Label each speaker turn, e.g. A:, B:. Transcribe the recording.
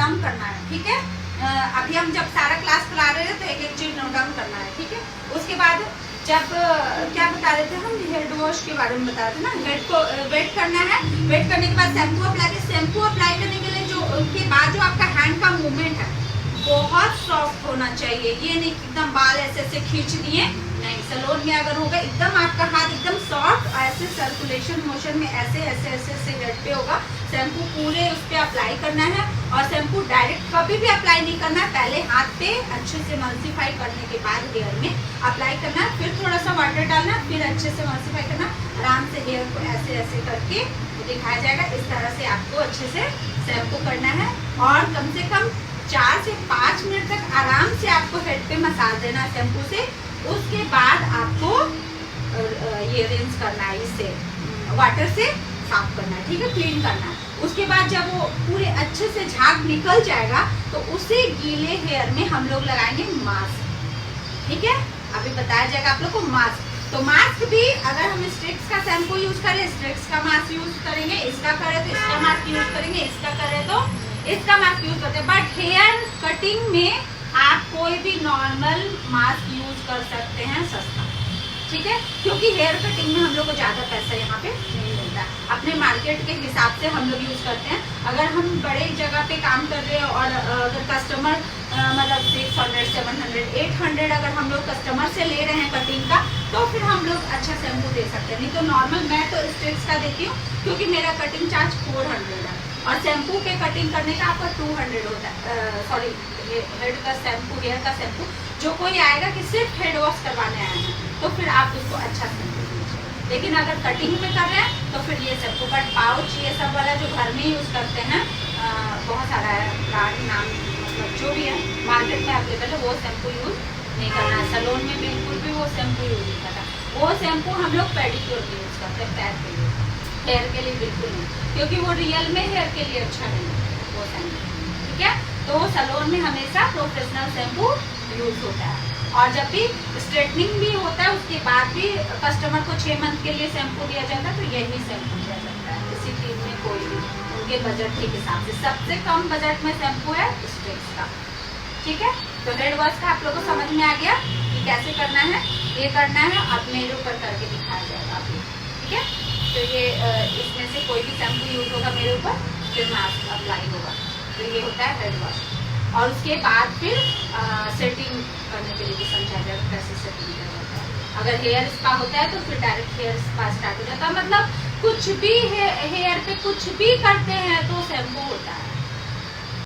A: Down करना है, ठीक है। अभी हम जब सारा क्लास करा रहे हैं तो एक एक चीज नोट डाउन करना है, ठीक है। उसके बाद जब क्या बता रहे थे हम, हेड वॉश के बारे में बता रहे थे ना। हेड को वेट करना है, वेट करने के बाद शैम्पू अप्लाई, शैम्पू अप्लाई करने के लिए जो के बाद जो आपका हैंड का मूवमेंट है बहुत सॉफ्ट होना चाहिए। ये नहीं एकदम बाल ऐसे ऐसे खींच दिए, नहीं। सैलून में अगर होगा एकदम आपका हाथ एकदम सॉफ्ट, ऐसे सर्कुलेशन मोशन में ऐसे ऐसे ऐसे ऐसे हेड पे होगा। शैम्पू पूरे उस पर अप्लाई करना है, और शैम्पू डायरेक्ट कभी भी अप्लाई नहीं करना है। पहले हाथ पे अच्छे से मल्सीफाई करने के बाद हेयर में अप्लाई करना है, फिर थोड़ा सा वाटर डालना, फिर अच्छे से मल्सीफाई करना। आराम से हेयर को ऐसे ऐसे करके दिखाया जाएगा। इस तरह से आपको अच्छे से शैम्पू करना है, और कम से कम 4 से 5 मिनट तक आराम से आपको हेड पे मसाज देना है शैम्पू से। उसके बाद आपको ये रिंस करना है, इससे वाटर से साफ करना है, ठीक है, क्लीन करना है। उसके बाद जब वो पूरे अच्छे से झाग निकल जाएगा तो उसी गीले हेयर में हम लोग लगाएंगे मास्क, ठीक है। अभी बताया जाएगा आप लोग को मास्क। तो मास्क भी अगर हम स्ट्रिक्स का शैम्पू यूज करें, स्ट्रिक्स का मास्क यूज करेंगे, इसका करें तो इसका मास्क यूज करेंगे, इसका करें तो इसका मास्क यूज करते हैं। बट हेयर कटिंग में आप कोई भी नॉर्मल मास्क यूज कर सकते हैं सस्ता, ठीक है, क्योंकि हेयर कटिंग में हम लोग को ज्यादा पैसा यहाँ पे नहीं मिलता। अपने मार्केट के हिसाब से हम लोग यूज करते हैं। अगर हम बड़े जगह पे काम कर रहे हैं और अगर कस्टमर मतलब 600, 700, 800 अगर हम लोग कस्टमर से ले रहे हैं कटिंग का, तो फिर हम लोग अच्छा शैम्पू दे सकते हैं। नहीं तो नॉर्मल मैं तो स्ट्रिक्स का देती हूँ, क्योंकि मेरा कटिंग चार्ज 400 है, और शैम्पू के कटिंग करने का आपका 200 होता है। सॉरी, हेड का शैम्पू, हेयर का शैम्पू। जो कोई आएगा कि सिर्फ हेड वॉश करवाने आए हैं तो फिर आप उसको अच्छा शैम्पू दीजिए। लेकिन अगर कटिंग में कर रहे हैं तो फिर ये शैम्पू, बट पाउच ये सब वाला जो घर में यूज करते हैं, बहुत सारा है ब्रांड नाम, मतलब जो भी है मार्केट में अवेलेबल है, वो शैम्पू यूज नहीं करना है। सैलून में बिल्कुल भी वो शैम्पू यूज नहीं करना। वो शैम्पू हम लोग पेडिक्योर में यूज करते हैं, पैर के लिए, हेयर के लिए बिल्कुल नहीं, क्योंकि वो रियल में हेयर के लिए अच्छा नहीं है वो शैम्पू, ठीक है। तो सैलून में हमेशा प्रोफेशनल शैम्पू यूज होता है। और जब भी स्ट्रेटनिंग भी होता है उसके बाद भी कस्टमर को 6 मंथ के लिए शैम्पू दिया जाता है, तो यही शैम्पू दिया जाता है। इसी चीज में कोई भी उनके बजट के हिसाब से सबसे कम बजट में शैम्पू है स्ट्रिक्स का, ठीक है। तो हेड वॉश का आप लोगों को समझ में आ गया कि कैसे करना है, ये करना है। अब मेरे ऊपर करके दिखाया जाएगा आपको, ठीक है। तो ये इसमें से कोई भी शैम्पू यूज होगा मेरे ऊपर, फिर मास्क अप्लाई होगा। तो ये होता है हेड वॉश। और उसके बाद फिर सेटिंग करने के लिए भी समझा जाएगा कैसे सेटिंग किया जाता है। अगर हेयर स्पा होता है तो फिर डायरेक्ट हेयर स्पा स्टार्ट हो जाता है। मतलब कुछ भी हेयर पे कुछ भी करते हैं तो शैम्पू होता है।